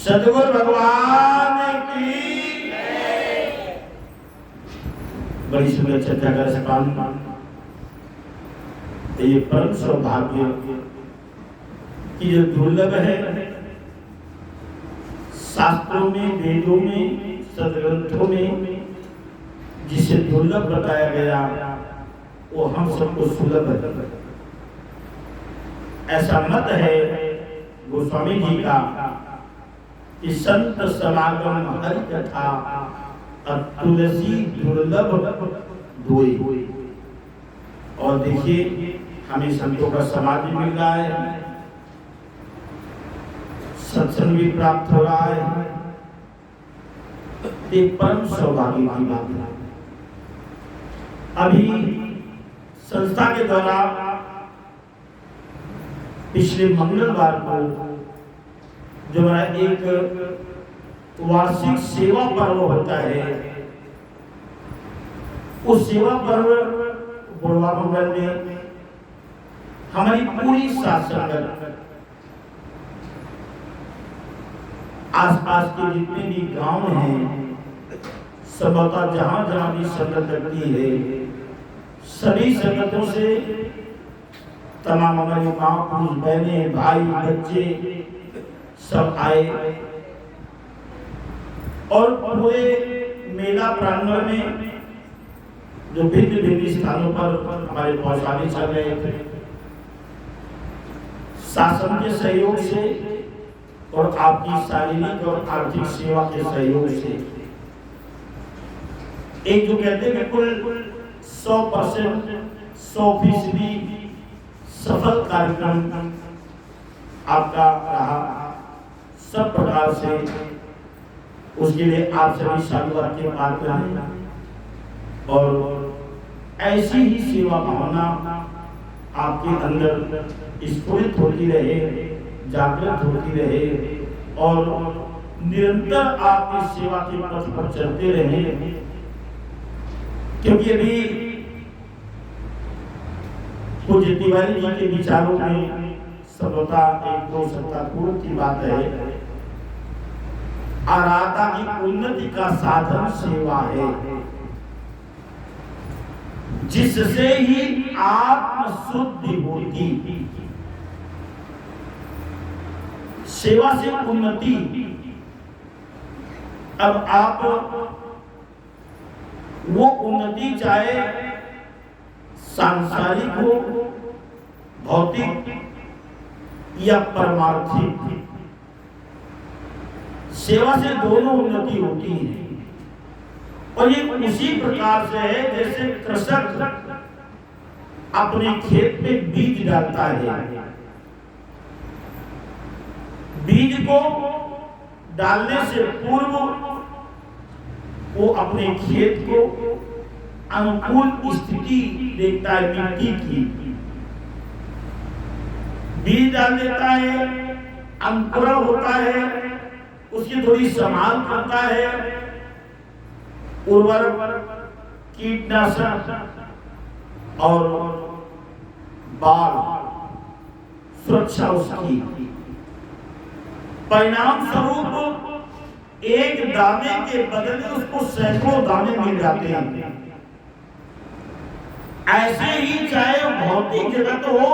सद्गुरु भगवान की बड़ी सुंदर चर्चा कर सका। ये परम सौभाग्य की जो दुर्लभ है, शास्त्रों में, वेदों में, सदग्रंथों में जिसे दुर्लभ बताया गया वो हम सबको सुलभ है। ऐसा मत है गोस्वामी जी का कि संत समागम हरि कथा और तुलसी दुर्लभ दोई। और देखिए हमें संतों का समाधि मिल रहा है, सत्संग भी प्राप्त हो रहा है। एक परम सौभाग्य की बात है। अभी संस्था के द्वारा पिछले मंगलवार को जो हमारा एक वार्षिक सेवा पर्व होता है, उस सेवा पर्व बुढ़वा मंगल में हमारी पूरी साथ संगत आसपास के जितने भी गांव हैं, संभवतः जहां जहां भी संगत लगती है, सभी संगतों से तमाम हमारे माँ, पुरुष, बहनें, भाई, बच्चे सब आए और पूरे मेला प्रांगण में जो भिन्न भिन्न स्थानों पर हमारे पौधाने चल रहे थे, शासन के सहयोग से और आपकी शारीरिक और आर्थिक सेवा के सहयोग से एक जो कहते हैं बिल्कुल 100% 100% सफल कार्यक्रम आपका रहा। सब प्रकार से उसके लिए आप सभी साधुवाद के पात्र हैं और ऐसी ही सेवा भावना आपके अंदर स्फुरित होती रहे, जागृत होती रहे और निरंतर आप इस सेवा के पथ पर चलते रहे। क्योंकि अभी पूज्य तिवारी जी के विचारों में सर्वथा एक दो सत्तापूर्व की बात है, आराधा की उन्नति का साधन सेवा है, जिससे ही आत्म शुद्धि होती। सेवा से उन्नति। अब आप वो उन्नति चाहे सांसारिक हो, भौतिक या परमार्थिक, सेवा से दोनों उन्नति होती है। और ये उसी प्रकार से है जैसे कृषक अपने खेत में बीज डालता है। बीज को डालने से पूर्व वो अपने खेत को अनुकूल स्थिति देखता है, मिट्टी की बीज डाल देता है, अंकुरण होता है, उसकी थोड़ी संभाल करता है, उर्वरक, कीटनाशक और बाढ़ सुरक्षा उसकी। परिणाम स्वरूप एक दाने के बदले उसको सैकड़ों दाने मिल जाते हैं। ऐसे ही चाहे भौतिक जगत हो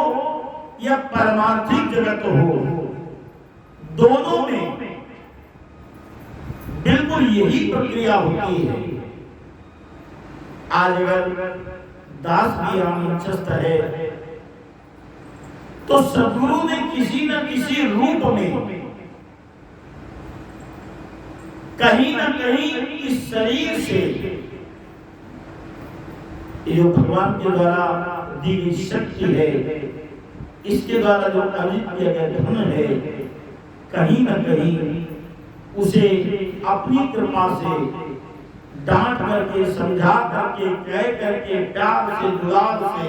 या परमार्थिक जगत हो, दोनों में बिल्कुल यही प्रक्रिया होती है। आज अगर दास भी मंचस्थ है तो सद्गुरु ने किसी न किसी रूप में कहीं न कहीं इस शरीर से जो भगवान के द्वारा दी गई शक्ति है, इसके द्वारा जो अर्जित किया गया धन है, कहीं न कहीं उसे अपनी कृपा से डांट करके, समझा करके, कह करके, प्यार से, दुलार से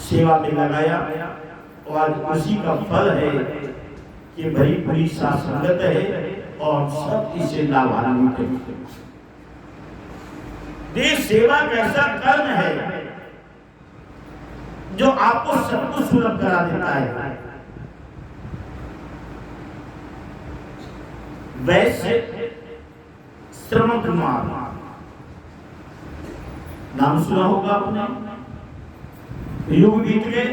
सेवा में लगाया। और आज उसी का फल है कि भरी भरी साथ संगत है और सब इसे लाभान्वित है। देश सेवा कैसा कर्म है जो आपको सब कुछ सुलभ करा देता है। वैसे श्रवण कुमार नाम सुना होगा आपने, युग बीत गए,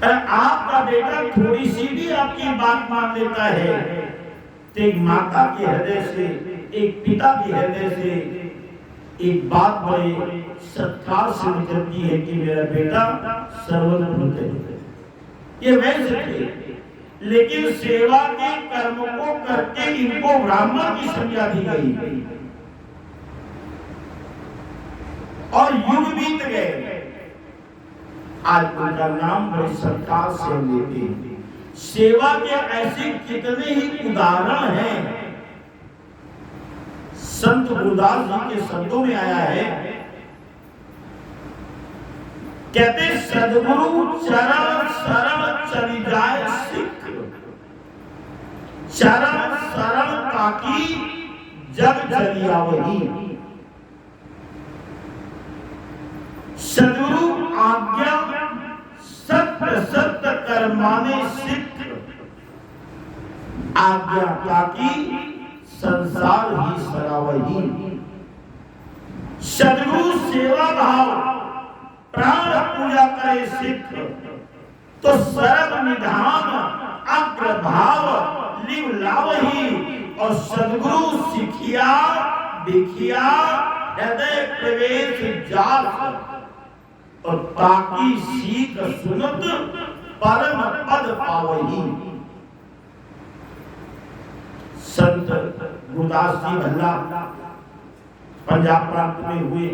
आपका बेटा थोड़ी सी भी आपकी बात मान लेता है तो एक माता के हृदय से, एक पिता के हृदय से एक बात बड़े सत्कार से निकलती है कि मेरा बेटा सर्वोत्तम है। ये वैसे थे, लेकिन सेवा के कर्म को करके इनको ब्राह्मण की संज्ञा दी गई और युग बीत गए। आज उनका नाम बड़े सत्कार से हम लेते हैं। सेवा के ऐसे कितने ही उदाहरण हैं। संत गुरुदास जी के शब्दों में आया है, कहते सद्गुरु चरण शरण चली जाए सिख, चरण शरण ताकि जग चलिया वही। सद्गुरु आज्ञा सत्य सत्य कर्माने सिख, आज्ञा ताकि संसार ही सरावही। सद्गुरु सेवा भाव प्राण पूजा करे सिख, तो सर्व निधान अग्रभाव लिव लावही। और सद्गुरु सिखिया दिखिया हृदय प्रवेश जात, और ताकि सीख सुनत परम पद पावही। संत गुरुदास जी भल्ला पंजाब प्रांत में हुए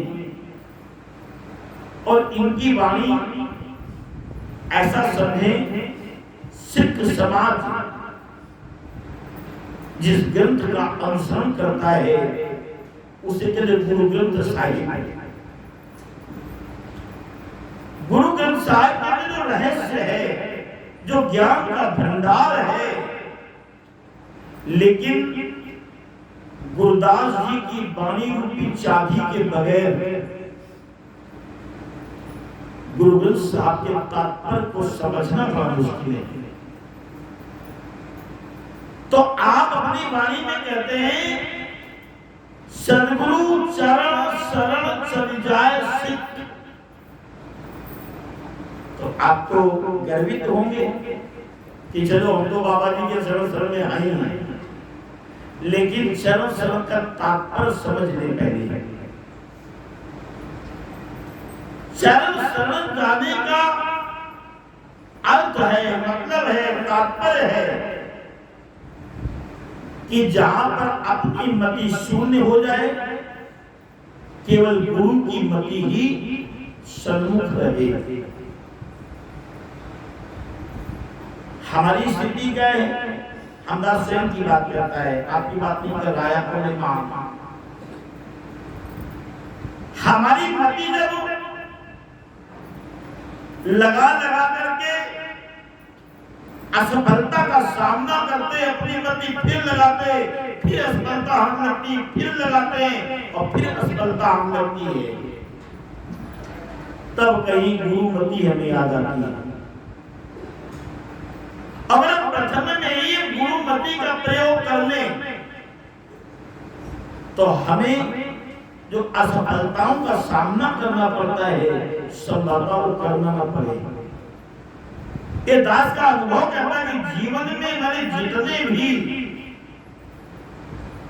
और इनकी वाणी ऐसा समझे, सिख समाज जिस ग्रंथ का अनुसरण करता है उसे कहते गुरु ग्रंथ साहिब। गुरु ग्रंथ साहिब का जो रहस्य है, जो ज्ञान का भंडार है, लेकिन गुरुदास जी की वाणी रूपी चाबी के बगैर गुरु ग्रंथ साहब के तात्पर्य को समझना बड़ा मुश्किल है। तो आप अपनी वाणी में कहते हैं सद्गुरु चरण शरण चल जाए सिख, तो आप तो गर्वित होंगे कि चलो हम तो बाबा जी के शरण शरण में आए हैं, लेकिन शरण शरण का तात्पर्य समझ ले पहले। शरण शरण जाने का अर्थ है, मतलब है, तात्पर्य है कि जहां पर अपनी मति शून्य हो जाए, केवल गुरु की मति ही सन्मुख रहे। हमारी स्थिति क्या है? हमदास स्वयं की बात करता है, आपकी बात नहीं कर रहा है, आपको मां। हमारी मति जब लगा लगा करके असफलता का सामना करते, अपनी मति फिर लगाते, फिर असफलता हम लगती, फिर लगाते हैं और फिर असफलता हम लगती है, तब कहीं गुरु मति हमें याद आती है। अगर प्रथम में ही गुरु मति का प्रयोग कर लें तो हमें जो असफलताओं का सामना करना पड़ता है, संभवतः वो करना न पड़े। ये दास का अनुभव कहता है कि जीवन में मैंने जितने भी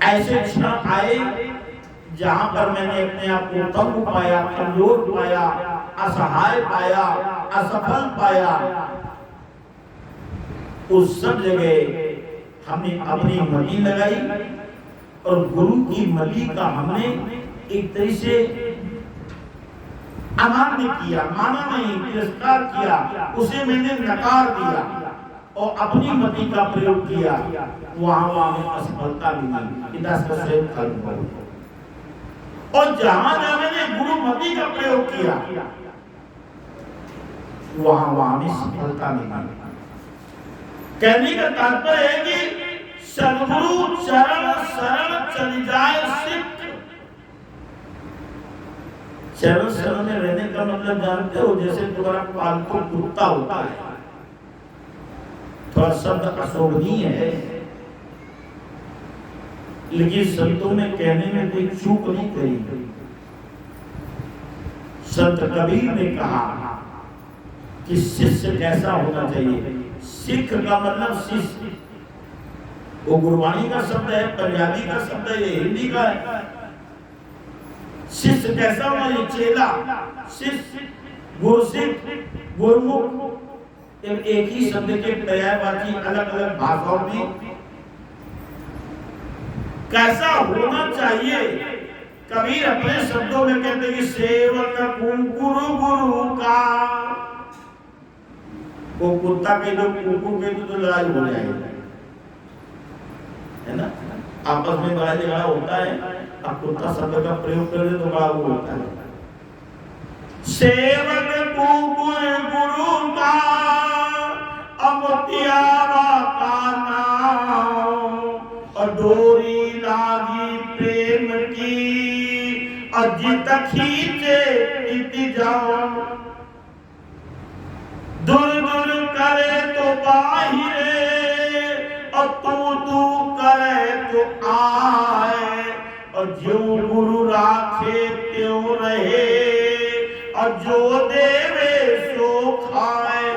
ऐसे क्षण आए जहां पर मैंने अपने आप को तंग पाया, कमजोर पाया, असहाय पाया, असफल पाया, उस सब जगह हमने अपनी मति लगाई और गुरु की मति का हमने एक तरह से अमान्य किया, माना नहीं, तिरस्कार किया, उसे मैंने नकार दिया और अपनी मति का प्रयोग किया, वहां हमें असफलता मिली। और जहां जहां मैंने गुरु मति का प्रयोग किया, वहां हमें सफलता मिली। कहने का तात्पर्य है कि सद्गुरु चरण शरण चल जाए सिख। चरण शरण में रहने का मतलब जानते हो, जैसे तुम्हारा पालतू कुत्ता होता है, थोड़ा शब्द अशोभनीय है, लेकिन संतों ने कहने में कोई चूक नहीं करी। संत कबीर ने कहा कि शिष्य कैसा होना चाहिए। सिख का मतलब शिष्य, वो गुरबाणी का शब्द है, पंजाबी का शब्द है, हिंदी का है। शिष्य कैसा होना चाहिए? चेला, शिष्य, गुरसिख, गुरमुख, एक ही शब्द के पर्यायवाची अलग अलग भाषाओं में कैसा होना चाहिए। कबीर अपने शब्दों में कहते कि सेवक गुरु गुरु का। वो कुत्ता के जो कुकुर के तो लड़ाई हो जाएगी, है ना, आपस में बड़ा झगड़ा होता है। अब कुत्ता शब्द का प्रयोग कर दे तो बड़ा वो होता है। सेवक कुकुर गुरु का अमतियावा का नाम, और डोरी लागी प्रेम की अजित खींचे इत जाओ। दूर दूर करे तो बाहिरे, और तू करे तो आए, और जो गुरु राखे त्यों रहे, और जो देवे सो खाए।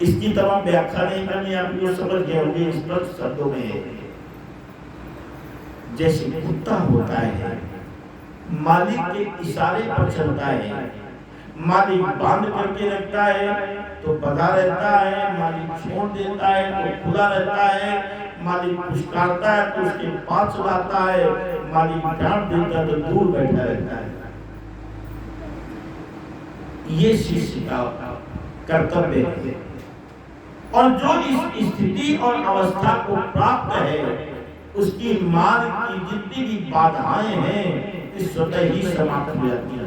इसकी तमाम व्याख्या नहीं करनी, आप ये समझ गए होंगे। स्पष्ट शब्दों में जैसे कुत्ता होता है, मालिक के इशारे पर चलता है। मालिक बांध करके रखता है तो बंधा रहता है, मालिक छोड़ देता है तो खुला रहता है, मालिक पुचकारता है तो उसके पास चलाता है, मालिक डांट देता है तो दूर बैठा रहता है। ये शिष्य का कर्तव्य है। और जो इस स्थिति और अवस्था को प्राप्त है, उसकी मार्ग की जितनी भी बाधाएं हैं इस स्वतः ही समाप्त हो जाती है।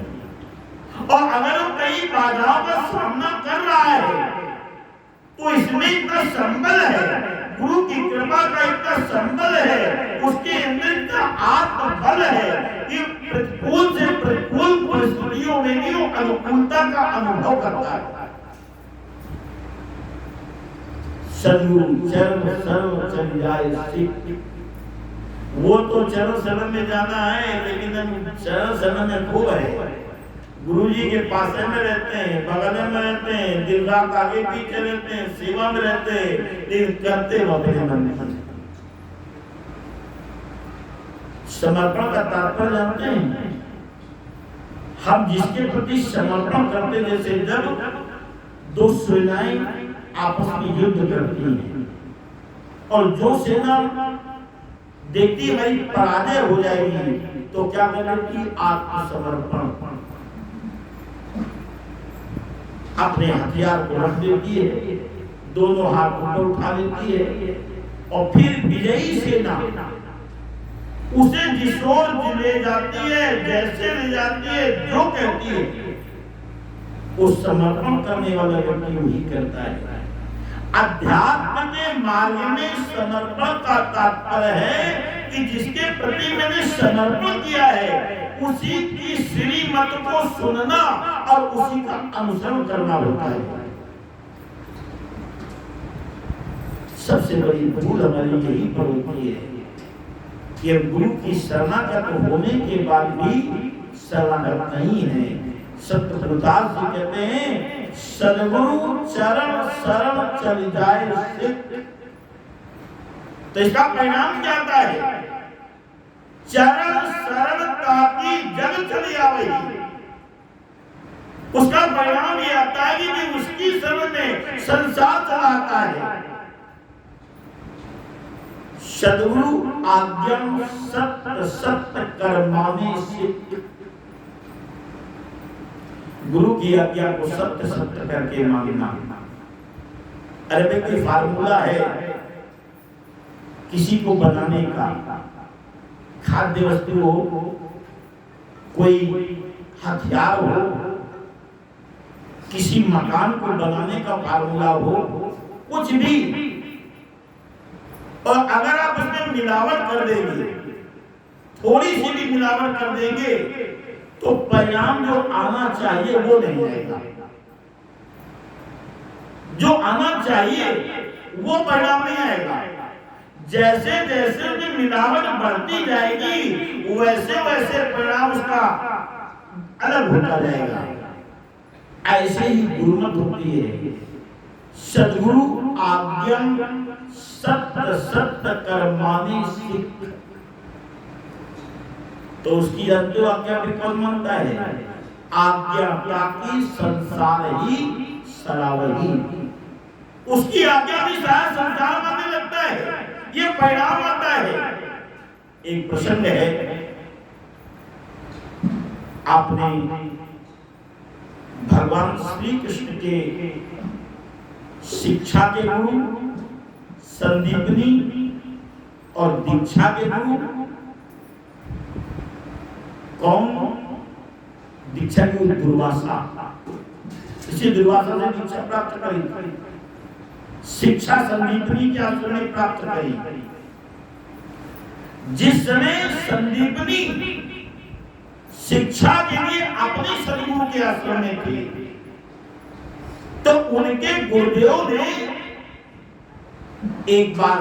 और अगर वो कई बाधाओं का सामना कर रहा है तो इसमें इतना संबल है, गुरु की कृपा का इतना संबल है, उसके अंदर इतना आत्मबल है कि प्रतिकूल से प्रतिकूल परिस्थितियों में भी वो अनुकूलता का अनुभव करता है। सदगुरु चरण शरण चल जाए सिख, वो तो चरण शरण में जाना है, लेकिन चरण शरण में खूब है। गुरुजी के पास में रहते हैं, बगल में रहते हैं, दिन रात आगे पीछे रहते हैं, सेवा में रहते हैं, लेकिन करते वो अपने मन में। समर्पण का तात्पर्य जानते हैं? हम जिसके प्रति समर्पण करते, जैसे जब दो सेनाएं आपस में युद्ध करती हैं और जो सेना देखती है भाई पराजय हो जाएगी तो क्या करेगी? आत्मसमर्पण, अपने हथियार को रख देती है, दोनों हाथ ऊपर उठा लेती है, और फिर विजयी सेना उसे जिस ओर ले जाती है, जैसे ले जाती है, जो कहती है, उस समर्पण करने वाला व्यक्ति वही करता है। अध्यात्म के मार्ग में समर्पण का तात्पर्य है कि जिसके प्रति मैंने समर्पण किया है उसी की श्रीमत को सुनना और उसी का अनुसरण करना होता है। सबसे बड़ी भूल हमारी यही पर होती है कि गुरु की शरणागत होने के बाद भी शरणागत नहीं है। सतगुरुदास जी कहते हैं सदगुरु चरण शरण चल जाए सिख। तो इसका परिणाम क्या आता है? चरण शरण ताकि जग चली आवेगी। उसका परिणाम ये आता है कि उसकी शरण में संसार चला आता है। सदगुरु आज्ञा सत्य सत्य कर्माने सिख। गुरु की आज्ञा को सत्य सत्य करके मानना। अरे भाई कोई फार्मूला है किसी को बनाने का, खाद्य वस्तु हो, कोई हथियार हो, किसी मकान को बनाने का फार्मूला हो, कुछ भी, और अगर आप उसमें मिलावट कर देंगे, थोड़ी सी भी मिलावट कर देंगे तो परिणाम जो आना चाहिए वो नहीं आएगा। जो आना चाहिए वो परिणाम नहीं आएगा। जैसे जैसे उसमें मिलावट बढ़ती जाएगी वैसे वैसे परिणाम उसका अलग होता जाएगा। ऐसे ही गुरुमत होती है। सद्गुरु आज्ञम सत्य सत्य कर्माणि सिद्ध, तो उसकी अंतिम आज्ञा भी कौन मानता है? आज्ञा की संसार ही सरावही, उसकी आज्ञा भी सारा संसार मानने लगता है। ये परिणाम आता है। एक प्रसंग है, आपने भगवान श्री कृष्ण के शिक्षा के गुरु, संदीपनी और दीक्षा के गुरु कौन? दीक्षा की दुर्वासा, इसी दुर्वासा ने दीक्षा प्राप्त करी, शिक्षा संदीपनी के आश्रम में प्राप्त करी। जिस समय संदीपनी शिक्षा के लिए अपने सदगुरु के आश्रम में थे, तो उनके गुरुदेव ने एक बार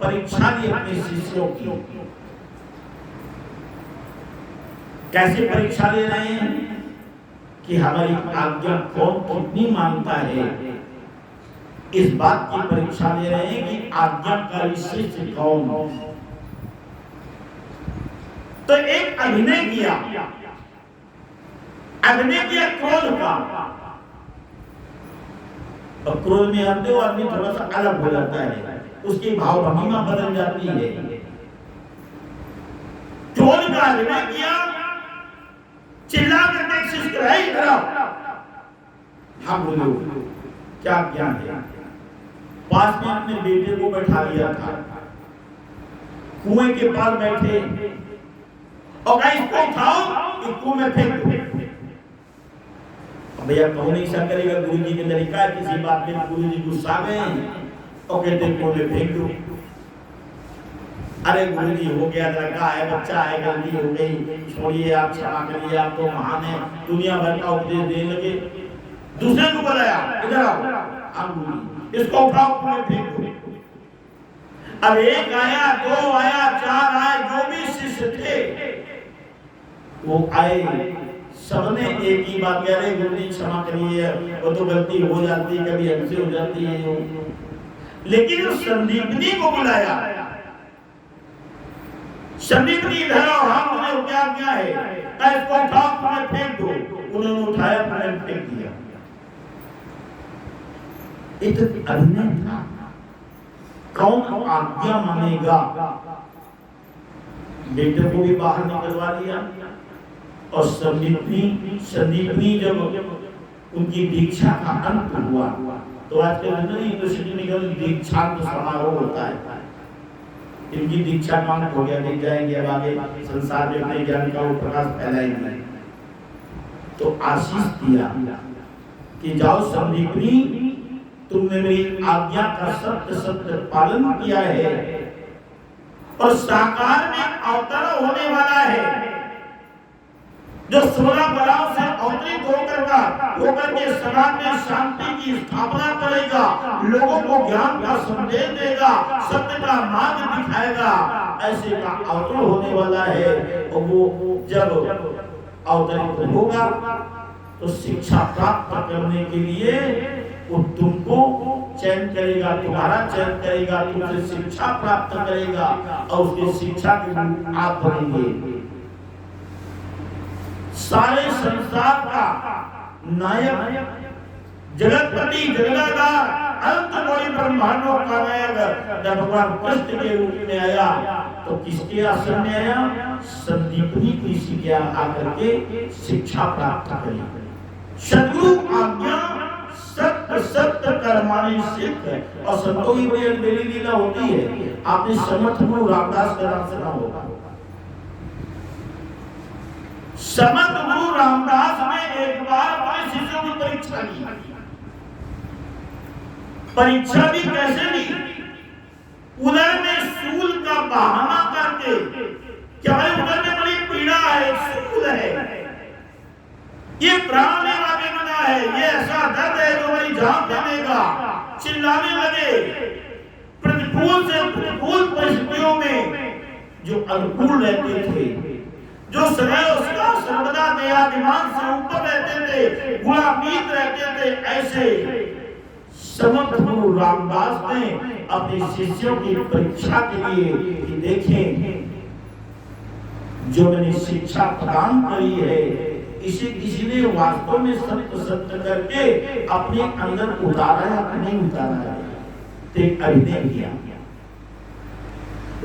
परीक्षा ली अपने शिष्यों की। कैसे परीक्षा ले रहे हैं कि हमारी आज्ञा कौन कितनी मानता है, इस बात की परीक्षा ले रहे हैं कि आज्ञाकारी शिष्य कौन। तो एक अभिनय किया क्रोध का, और क्रोध में आते हो आदमी थोड़ा सा अलग हो जाता है, उसकी भाव भंगिमा बदल जाती है। क्रोध का अभिनय किया, चिल्ला करके शिष्य इधर आओ, हाँ बोलो क्या ज्ञान है। पास में अपने बेटे को बैठा लिया था, कुएं के पास बैठे और कहा इसको उठाओ, कुएं में फेंक दो। भैया कौन ऐसा करेगा? गुरु जी का तरीका है, किसी बात में गुरु जी गुस्सा गए और कहते कुएं में फेंक दो। अरे गुरु जी हो गया, लड़का है, बच्चा है, गलती हो गई, छोड़िए, आप क्षमा करिए, आप तो महान है। दुनिया भर का उपदेश देने लगे। दूसरे को बुलाया, इधर आओ, आप गुरु इसको उठाओ, कुएं में फेंक दो। अब एक आया, दो आया, चार आए, जो भी शिष्य थे वो आए, सबने एक ही बात कह रहे, गुरु जी क्षमा करिए, वो तो गलती हो जाती है, कभी हमसे हो जाती है। लेकिन उस संदीपनी को बुलाया, संदीपनी इधर आओ, हम उन्हें क्या है, इसको उठाओ, तुम्हें फेंक दो। उन्होंने उठाया, तुम्हें फेंक दिया। एक अभिनय था। कौन आज्ञा मानेगा? बेटे को भी बाहर निकलवा लिया, और संदीपनी जब उनकी दीक्षा का अंत हुआ, तो आजकल यूनिवर्सिटी में दीक्षांत समारोह होता है। इनकी दीक्षा का अंत हो गया, देख जाएंगे अब आगे संसार में अपने ज्ञान का वो प्रकाश फैलाएंगे। तो आशीष दिया कि जाओ संदीपनी, तुमने मेरी आज्ञा का सत्य सत्य पालन किया है, और साकार में अवतरण होने वाला है, जो 16 बलाओं से अवतरित होकर के समाज में शांति की स्थापना करेगा, लोगों को ज्ञान का संदेश देगा, सत्य का मार्ग दिखाएगा, ऐसे का अवतरण होने वाला है। और वो जब अवतरित होगा तो शिक्षा प्राप्त करने के लिए वो तुमको चयन करेगा, तुम्हारा चयन करेगा, तुमसे शिक्षा प्राप्त करेगा, और उसकी शिक्षा के आप बनेंगे। सारे संसार का नायक, जगतपति, जगदाधार, अनंत कोटि ब्रह्मांडों का नायक जब भगवान कृष्ण के रूप में आया, तो किसके आश्रम में आया? संदीपनी को इसी के आकर के शिक्षा प्राप्त करी। सद्गुरु आज्ञा सत्य सत्य कर्माणि सिद्ध। और संतों की बड़ी लीला होती है। आपने समर्थ गुरु रामदास का नाम सुना होगा। समर्थ गुरु रामदास ने एक बार अपने शिष्यों की परीक्षा ली। परीक्षा भी कैसे ली? उधर में सूल का बहाना करके, क्या भाई उधर में बड़ी पीड़ा है, सूल है, ये प्राण लेवा बेगुनाह है, ये ऐसा दर्द है जो मेरी जान दे देगा। चिल्लाने लगे। प्रतिकूल से प्रतिकूल परिस्थितियों में जो अनुकूल रहते थे, जो सदैव उसका सर्वदा दया दिमाग से ऊपर रहते थे, गुलामीत रहते थे, ऐसे समर्थ गुरु रामदास ने अपने शिष्यों की परीक्षा के लिए कि देखें जो मैंने शिक्षा प्रदान करी है इसे किसी ने वास्तव में सत्य करके अपने अंदर उतारा या नहीं उतारा है। तो अभिनय किया,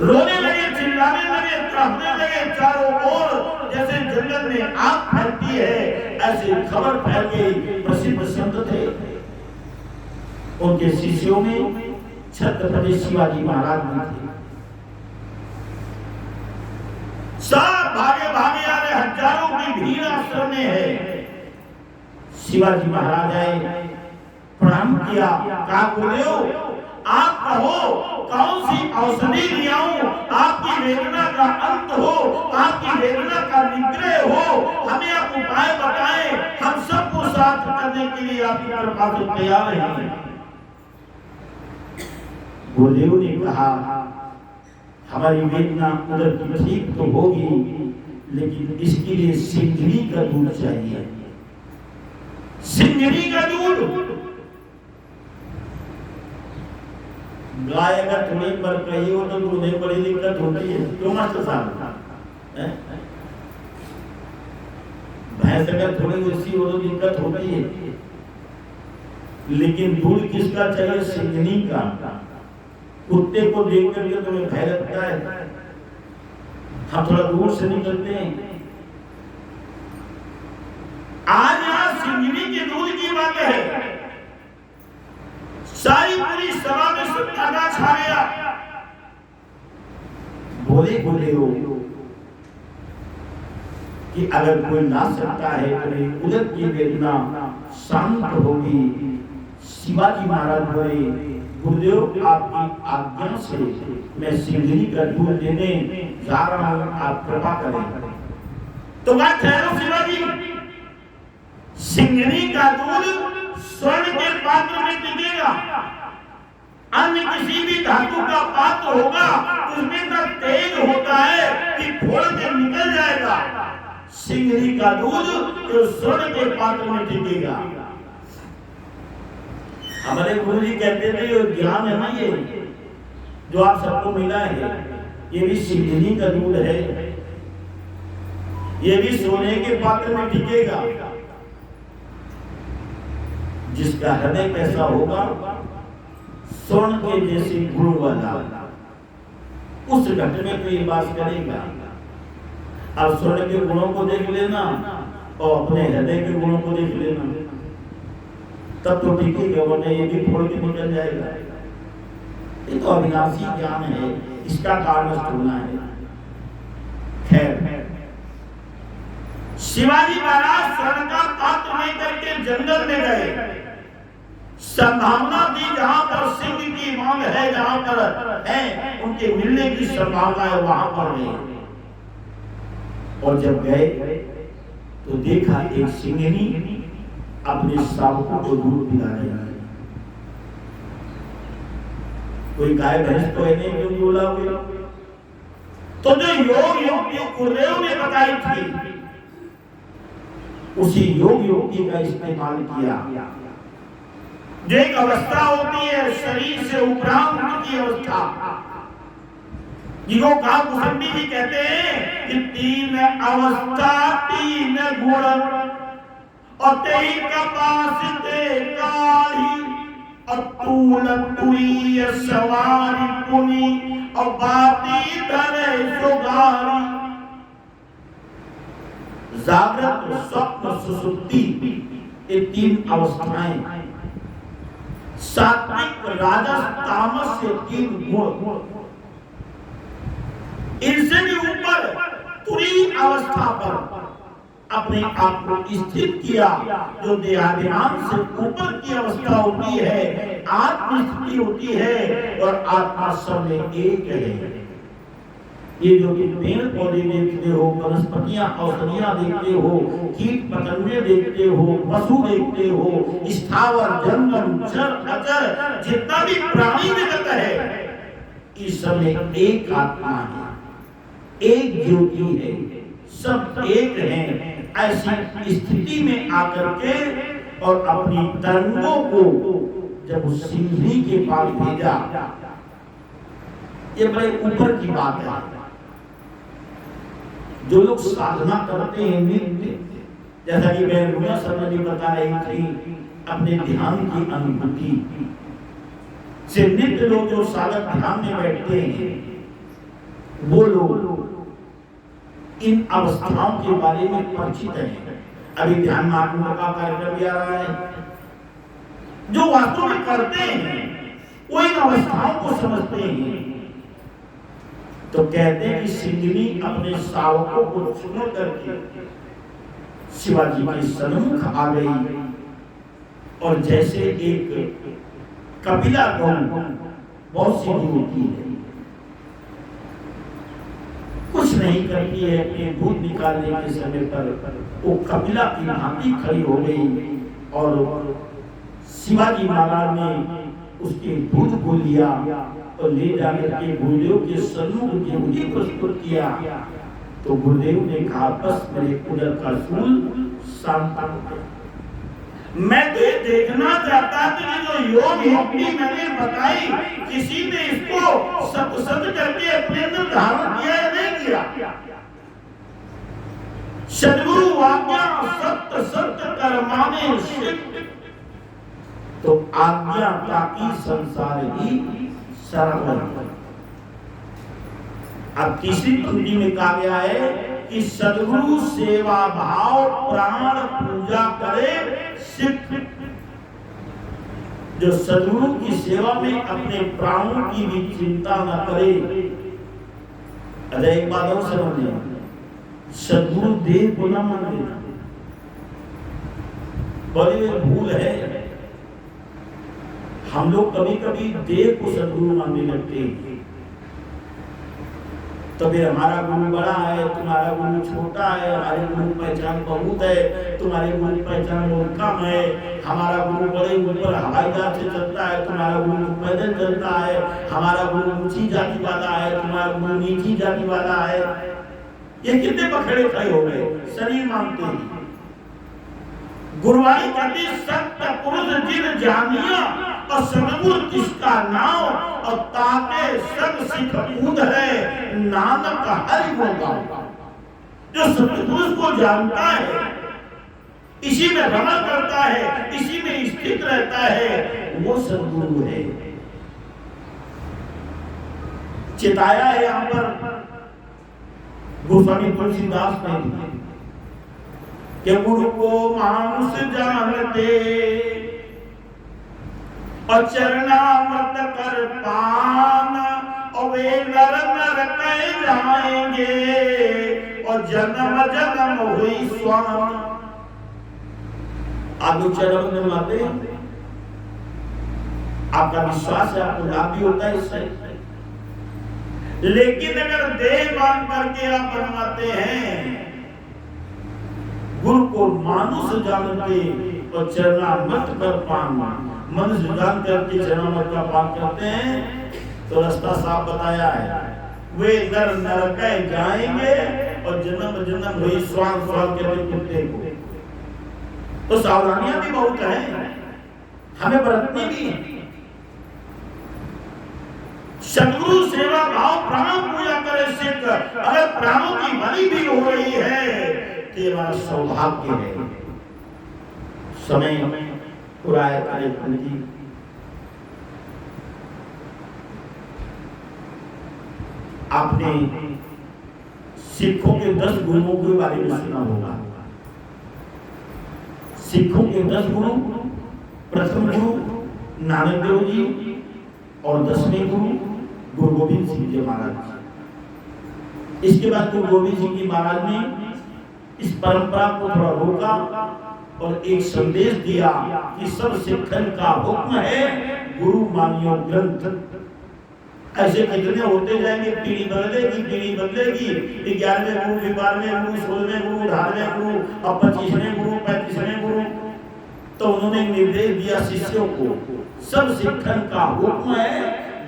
रोने लगे, चिल्लाने लगे, कांपने लगे, चारों ओर जैसे जंगल में आग फैलती है ऐसी खबर फैल गई। प्रसिद्ध संत थे, उनके शिष्यों में छत्रपति शिवाजी महाराज भी थे। सब भागे भागे आ रहे, हजारों की भीड़ आश्रम में है। शिवाजी महाराज आए, प्रणाम किया, कहा गुरुदेव आप कहो कौन सी औषधि लियाऊं, आपकी वेदना का अंत हो, आपकी वेदना का निग्रह हो, हमें आप उपाय बताएं, हम सबको साथ करने के लिए आपकी कृपा से तैयार हैं। गुरुदेव ने कहा हमारी वेदना उधर की ठीक तो होगी, लेकिन इसके लिए सिंघनी का दूध चाहिए। सिंघनी का दूध, गाय अगर थोड़ी पर कही हो तो दूध में बड़ी दिक्कत होती है, क्यों मास्टर साहब? भैंस अगर थोड़ी उसी हो तो दिक्कत होती है, लेकिन दूध किसका चाहिए? सिंघनी का। कुत्ते को देख करके तुम्हें भय लगता है, हम थोड़ा दूर से निकलते हैं। आज यहाँ सिंघनी के दूध की बात है, सारी पूरी सभा में सन्नाटा छा गया। बोले बोले हो कि अगर कोई ला सकता है तो मेरी उदर की वेदना शांत होगी। शिवाजी महाराज बोले गुरुदेव आपकी आज्ञा से मैं सिंघनी का दूध देने जा रहा हूं, आप कृपा करें। तो बात ठहरो शिवाजी, सिंघनी का दूध स्वर्ण के पात्र में टिकेगा, अन्य किसी भी धातु का पात्र होगा उसमें तो तेज होता है कि फोड़ के निकल जाएगा। सिंघनी का दूध जो स्वर्ण के पात्र में टिकेगा। हमारे गुरु जी कहते थे ये ज्ञान है ना, ये जो आप सबको मिला है ये भी सिंघनी का दूध है, ये भी सोने के पात्र में टिकेगा। जिसका हृदय कैसा होगा? स्वर्ण के जैसे गुण वाला, उस घट में तो ये बात करेगा। अब स्वर्ण के गुणों को देख लेना और अपने हृदय के गुणों को देख लेना, तब तो टिकेगा, वरना ये भी फोड़ के निकल जाएगा। ये तो अविनाशी ज्ञान है, इसका कारण होना है। खैर, शिवाजी महाराज स्वर्ण का पात्र लेकर के जंगल में गए। संभावना थी जहां पर सिंह की मांग है, जहां पर है उनके मिलने की संभावना है, वहां पर गए। और जब गए तो देखा एक सिंघनी अपने शावकों को दूध पिला रही है। कोई गाय भैंस तो है नहीं क्यों बोला हुआ? तो जो योग योगी गुरुदेव ने बताई थी उसी योग योगी का इस्तेमाल किया। जो एक अवस्था होती है शरीर से उपरांत की अवस्था, जिसको काकुसंबी जी कहते हैं कि तीन अवस्था तीन गुण और तेई कपासिते काली और तूल तुई सवारी पुनी और बाती धरे सुगारी। जागृत स्वप्न सुसुप्ति ये तीन अवस्थाएं, सात्विक राजस तामस से तीन गुण, इनसे भी ऊपर तुरी अवस्था पर अपने आप को स्थित किया, जो देहाभिमान से ऊपर की अवस्था होती है, आत्म स्थिति होती है और आत्मा सब में एक है। ये जो कि पेड़ पौधे देखते हो, वनस्पतियां औषधियां देखते हो, कीट पतंगे देखते हो, पशु देखते हो, स्थावर जंगम चर अचर जितना भी प्राणी जगत है, इस सब में एक आत्मा है, एक ज्योति है, सब एक हैं। ऐसी स्थिति में आकर के और अपनी तरंगों को जब उस सिंधी के पास भेजा, ये बड़े ऊपर की बात है। जो लोग साधना करते हैं नित्य, जैसा कि मैं शर्मा जी बता रही थी, अपने ध्यान की अनुभूति से नित्य लोग जो साधक ध्यान में बैठते हैं, वो लोग इन अवस्थाओं के बारे में परिचित हैं। अभी ध्यान मार्ग का कार्यक्रम भी आ रहा है। जो वास्तव में करते हैं वो इन अवस्थाओं को समझते हैं। तो कहते हैं कि सिंधनी अपने सावकों को छोड़ करके शिवाजी के सन्मुख आ गई और जैसे एक कपिला गौ बहुत सीधी होती है, कुछ नहीं करती है, अपने भूत निकालने के समय पर वो कपिला की भांति खड़ी हो गई और शिवाजी महाराज ने उसके दूध को लिया और ले जाकर के गुरुदेव के सन्मुख गेहूं प्रस्तुत किया। तो गुरुदेव ने कहा, बस मेरे उदर का शूल शांत। मैं तो ये देखना चाहता कि जो योग युक्ति मैंने बताई, किसी ने इसको सत्संग करके अपने अंदर धारण किया या नहीं किया। सद्गुरु आज्ञा सत्य सत्य कर्माने सिद्ध, तो आज्ञा ताकि संसार ही सरल। अब तीसरी पंक्ति में कहा गया है कि सद्गुरु सेवा भाव प्राण पूजा करे सिद्ध। जो सद्गुरु की सेवा में अपने प्राणों की भी चिंता न करे। अरे एक बात और समझिए, सद्गुरु देह को न माने, बड़ी भूल है। हम लोग कभी कभी देह को सद्गुरु मानने लगते हैं। तो फिर हमारा गुरु बड़ा है, तुम्हारा गुरु छोटा है, हमारे गुरु पहचान बहुत है, तुम्हारे गुरु पहचान बहुत कम है, हमारा गुरु बड़े ऊपर हवाई जहाज से चलता है, तुम्हारा गुरु पैदल चलता है, हमारा गुरु ऊंची जाति वाला है, तुम्हारा गुरु नीची जाति वाला है। ये कितने पखड़े खड़े हो गए, शरीर मानते हैं। गुरुवारी कहती सत्य पुरुष जिन जानिया और सद्गुरु किसका नाम और ताके सब सिख कूद है नानक हरि गुण गाओ। जो सत्पुरुष को जानता है, इसी में रमण करता है, इसी में स्थित रहता है, वो सद्गुरु है। चिताया है यहाँ पर गोस्वामी तुलसीदास ने कि गुरु को मानुष जानते और चरणामृत कर पान, और वे नर नर कह जाएंगे और जन्म जन्म हुई स्वान। आप लोग चरण में माते, आपका विश्वास है, आपको लाभ भी होता है इससे। लेकिन अगर देह मान करके आप बनवाते हैं, गुरु को मानुष जानते और चरणामृत कर पान, मनुष्य जान करके चरणामृत का पान करते हैं, तो रास्ता साफ बताया है। वे नर नरक जाएंगे और जन्म जन्म हुई स्वान स्वान के कुत्ते को। तो सावधानियां भी बहुत हैं, हमें बरतनी भी है। सद्गुरु सेवा भाव प्राण पूजा करे सिद्ध। अगर प्राणों की बलि भी हो रही है तो ये हमारा सौभाग्य है। समय पूरा है कार्यक्रम की। आपने सिखों के 10 गुरुओं के बारे में सुना होगा। सिखों के 10 गुरु, प्रथम गुरु नानक देव जी और 10वें गुरु गुरु गोविंद सिंह जी महाराज। इसके बाद गुरु गोविंद सिंह जी महाराज ने इस परंपरा को थोड़ा रोका और एक संदेश दिया कि सब सिखन का हुक्म है गुरु मानियो ग्रंथ। ऐसे कितने होते जाएंगे, पीढ़ी बदलेगी। 11वें गुरु, 12वें गुरु, 16वें गुरु, 18वें गुरु, अब 25वें गुरु, 35वें गुरु। तो उन्होंने निर्देश दिया शिष्यों को, सब शिक्षण का हुक्म है,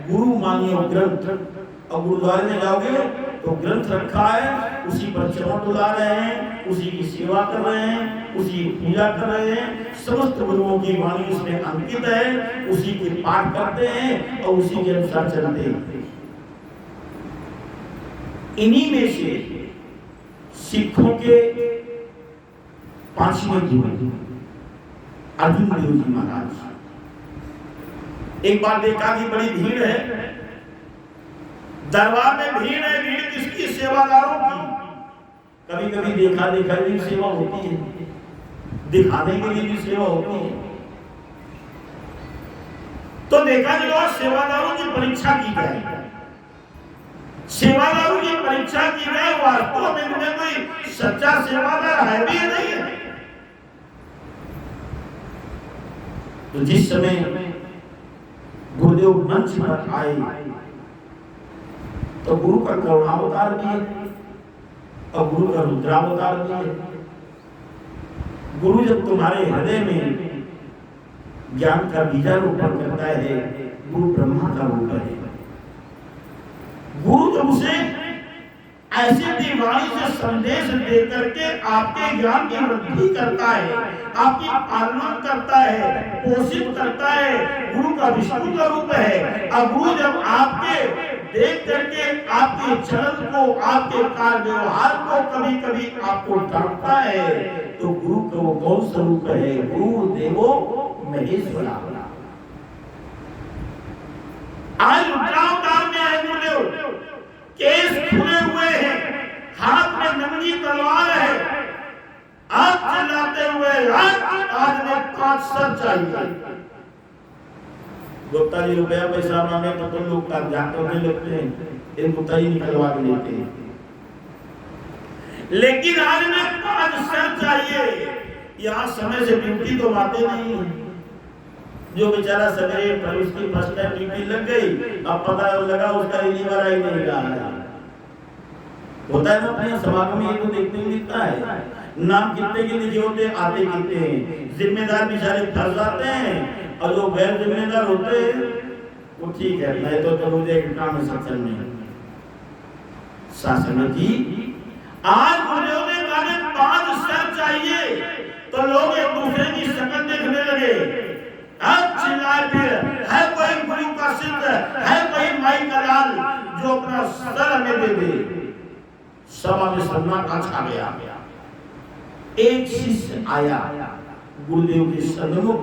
गुरु मानियो ग्रंथ। और गुरुद्वारे में जाओगे तो ग्रंथ रखा है, उसी पर चरण डुला रहे हैं, उसी की सेवा कर रहे हैं, उसी की पूजा कर रहे हैं। समस्त गुरुओं की वाणी उसमें अंकित है, उसी के पाठ करते हैं और उसी के अनुसार चलते हैं। इन्हीं में से सिखों के 5वें गुरु अर्जुन देव जी महाराज। एक बार देखा कि बड़ी भीड़ है, दरबार में भीड़ है, भीड़ किसकी? सेवादारों की। कभी कभी देखा भी सेवा होती है, दिखाने के लिए भी सेवा होती है। तो देखा कि लोग सेवादारों की परीक्षा की जाए, सेवादारों की परीक्षा की जाए, वास्तव में उन्हें कोई सच्चा सेवादार है भी नहीं है। तो जिस समय गुरुदेव मंच पर आए तो गुरु का करुणावतार दिए और गुरु का रुद्रावतार दिए। गुरु जब तुम्हारे हृदय में ज्ञान का बीजारोपण करता है, गुरु ब्रह्मा का रूप है। गुरु जब उसे ऐसी दीवानी से संदेश दे करके आपके ज्ञान की वृद्धि करता है, आपकी पालना करता है, पोषित करता है, गुरु का विष्णु का रूप है। अब गुरु जब आपके देख करके आपके चलन को, आपके कार्य व्यवहार को कभी कभी आपको डांटता है, तो गुरु का वो कौन सा रूप है? गुरु देवो महेश्वरा। आज रुद्रावतार में आए गुरुदेव, केस खुले हुए हैं, हाथ में नंगी तलवार है, आज चिल्लाते हुए आज ने 5 सर चाहिए। गुप्ता जी रुपया पैसा मांगे तो तुम लोग कागजात करने लगते हैं, एक गुप्ता जी निकलवा के लेते हैं। लेकिन आज में 5 सर चाहिए। यहाँ समय से ड्यूटी तो आते नहीं, जो बेचारा सवेरे पर उसकी फर्स्ट टाइम ड्यूटी लग गई, अब पता लगा उसका रिलीवर ही नहीं रहा है। होता है ना अपने समाज में, ये तो देखने मिलता है। नाम कितने के लिए होते, आते कितने हैं। जिम्मेदार बेचारे फंस जाते हैं, और जो गैर जिम्मेदार होते हैं वो ठीक है, नहीं तो चलो एक काम है सत्संग में शासन की। आज गुरुदेव ने कहा 5 सर चाहिए, तो लोग एक दूसरे की शक्ल देखने लगे। अब चिल्लाए फिर, है कोई गुरु का सिद्ध, है कोई माई का लाल जो अपना सर हमें दे दे। सभा में सन्नाटा छा गया। एक शिष्य आया गुरुदेव के सन्मुख,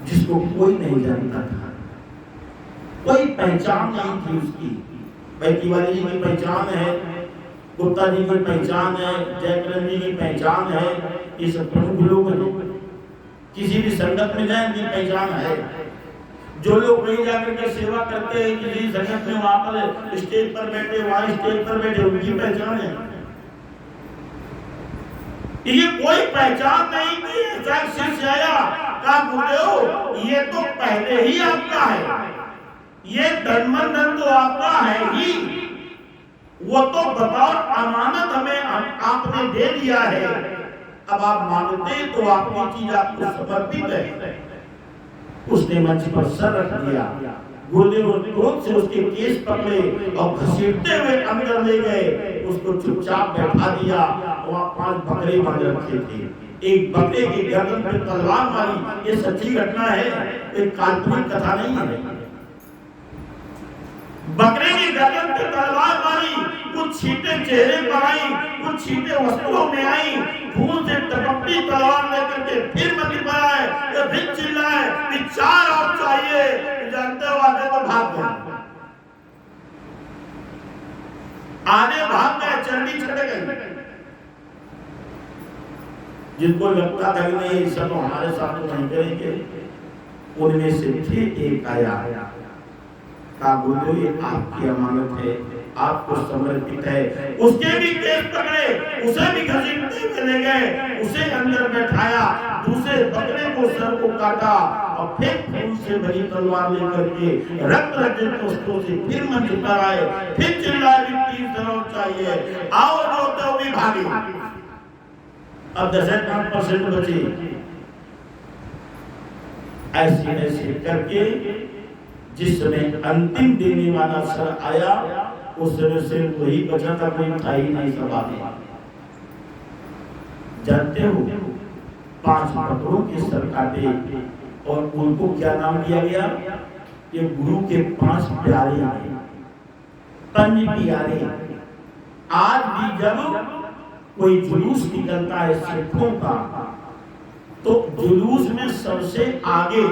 जिसको कोई नहीं जानता था, कोई पहचान नहीं थी उसकी। भाई तिवारी जी की पहचान है, गुप्ता जी की पहचान है, जयकरण जी की पहचान है, ये सब प्रमुख लोग हैं। किसी भी संगत में जाए इनकी पहचान है। जो लोग कहीं जाकर के सेवा करते हैं, किसी संगत में वहां पर स्टेज पर बैठे, वहां स्टेज पर बैठे, उनकी पहचान है। ये कोई पहचान नहीं थी। जब शिष्य आया, कहा गुरुदेव ये तो पहले ही आपका है, ये धर्मबंधन तो आपका है ही, वो तो बताओ अमानत हमें आपने दे दिया है, अब आप मानते तो आपकी चीज आपको समर्पित है। उसने मंच पर सर रख दिया। गुरुदेव क्रोध से उसके केस पकड़े और घसीटते हुए अंदर ले गए, उसको चुपचाप बैठा दिया। वहां 5 बकरे बांध रखे थे, एक बकरे की गर्दन पर तलवार मारी। ये सच्ची घटना है, एक काल्पनिक कथा नहीं है। बकरे की गर्दन पर तलवार मारी, कुछ छींटे चेहरे पर आई, कुछ छींटे वस्त्रों में आई, खून से टपकती तलवार लेकर के फिर मंदिर पर आए, ये फिर चिल्लाए कि 4 और चाहिए। जानते हो आते तो भाग गए, आने भाग गए, चंडी छट गई। जिनको लगता था कि नहीं सब हमारे साथ नहीं करेंगे, उनमें से फिर एक आया, कहा गुरुदेव ये आपकी अमानत है, आपको समर्पित है। उसके भी केस पकड़े, उसे भी घसीटते हुए ले गए, उसे अंदर बैठाया, दूसरे बकरे को सर को काटा और फिर खून से भरी तलवार लेकर के रक्त रंजित वस्त्रों से फिर मंच पर आए, फिर चिल्लाए भी 30 जनेऊ चाहिए, आओ जो तो भी भागी। अब 10% बचे। ऐसे ऐसे करके जिस समय अंतिम देने वाला सर आया, उस समय से वही बचा था, कोई था ही नहीं सभा में। जानते हो 5 बकरों के सर काटे और उनको क्या नाम दिया गया? ये गुरु के 5 प्यारे आए, 5 प्यारे। आज भी जब कोई जुलूस निकलता है सिखों का, तो जुलूस में सबसे आगे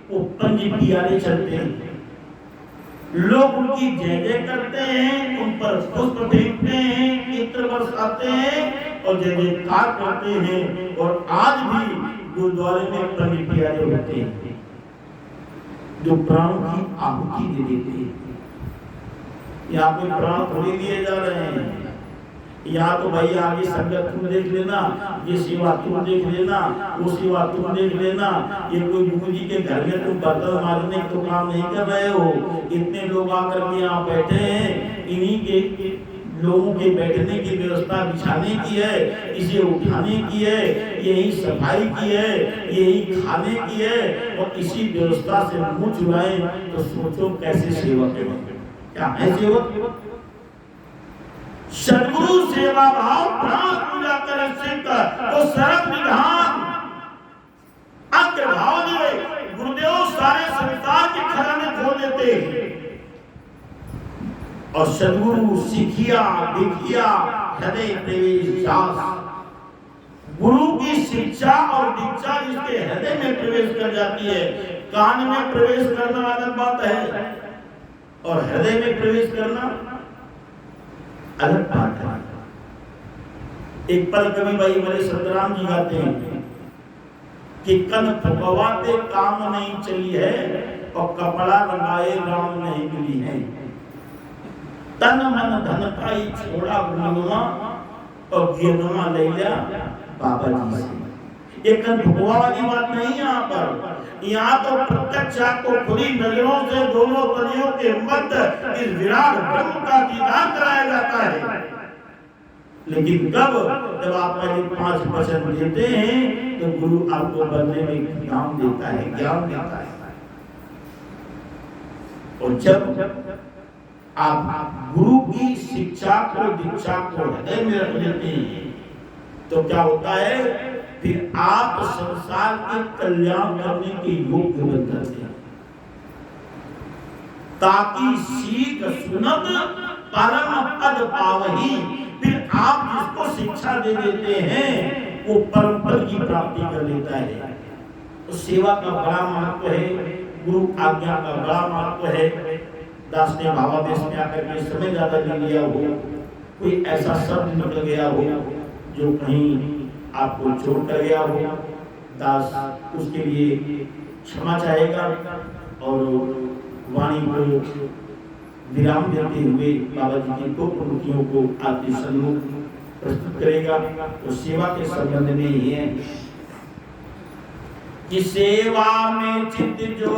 वो 5 प्यारे चलते हैं। लोग उनकी जय जय करते हैं, उन पर पुष्प फेंकते हैं, इत्र बरसाते हैं और जय जयकार करते हैं। और आज भी गुरुद्वारे में 5 प्यारे होते हैं जो प्राणों की आहुति दे देते हैं। यहाँ पे प्राण थोड़ी दिए जा रहे हैं, यहाँ तो भाई आगे संगत तुम देख लेना, ये सेवा तुम देख लेना, वो सेवा तुम देख लेना। ये कोई गुरु जी के घर में तुम बर्तन मारने तो काम नहीं कर रहे हो। इतने लोग आकर के यहाँ बैठे हैं, इन्हीं के लोगों के बैठने की व्यवस्था बिछाने की है, इसे उठाने की है, यही सफाई की है, यही खाने की है, और इसी व्यवस्था से मुंह चुराए तो सोचो कैसे सेवक है। क्या है सेवक? सद्गुरु सेवा भाव प्राण पूजा कर सिद्ध तो सरक विधान अग्र भाव दिए गुरुदेव सारे संसार के खजाने खोल देते हैं। और सद्गुरु सिखिया दिखिया हृदय प्रवेश जास। गुरु की शिक्षा और दीक्षा जिसके हृदय में प्रवेश कर जाती है, कान में प्रवेश करना अलग बात है और हृदय में प्रवेश करना अलग बात है। एक पल कवि भाई बड़े संतराम जी गाते हैं कि कन फुकवाते काम नहीं चली है और कपड़ा लगाए राम नहीं मिली है। तन मन धन का ही छोड़ा गुरुआ और गिरनुआ ले लिया बाबा जी से। ये कन फुकवा वाली बात नहीं यहाँ पर। यहाँ तो प्रत्यक्ष आपको खुली नजरों से दोनों तलियों के मध्य इस विराट ब्रह्म का दीदार कराया जाता है। लेकिन कब? जब आप पहले 5 वचन देते हैं तो गुरु आपको बदले में ज्ञान देता है, ज्ञान देता है। और जब आप गुरु की शिक्षा को दीक्षा को हृदय में रख लेते हैं तो क्या होता है? फिर आप संसार के कल्याण करने के योग्य बन जाते हैं। ताकि सीख सुनत परम पद पावही। फिर आप जिसको शिक्षा दे देते हैं वो परम पद की प्राप्ति कर लेता है। तो सेवा का बड़ा महत्व है, गुरु आज्ञा का बड़ा महत्व है। दास ने भावावेश में आकर के समय ज्यादा ले लिया हो, कोई ऐसा शब्द निकल गया हो जो कहीं आपको छोड़ कर गया हो, दास उसके लिए क्षमा चाहेगा और वाणी को विराम देते हुए बाबा जी की 2 पंक्तियों को आपके सम्मुख प्रस्तुत करेगा। तो सेवा के संबंध में ही है कि सेवा में चित्त जो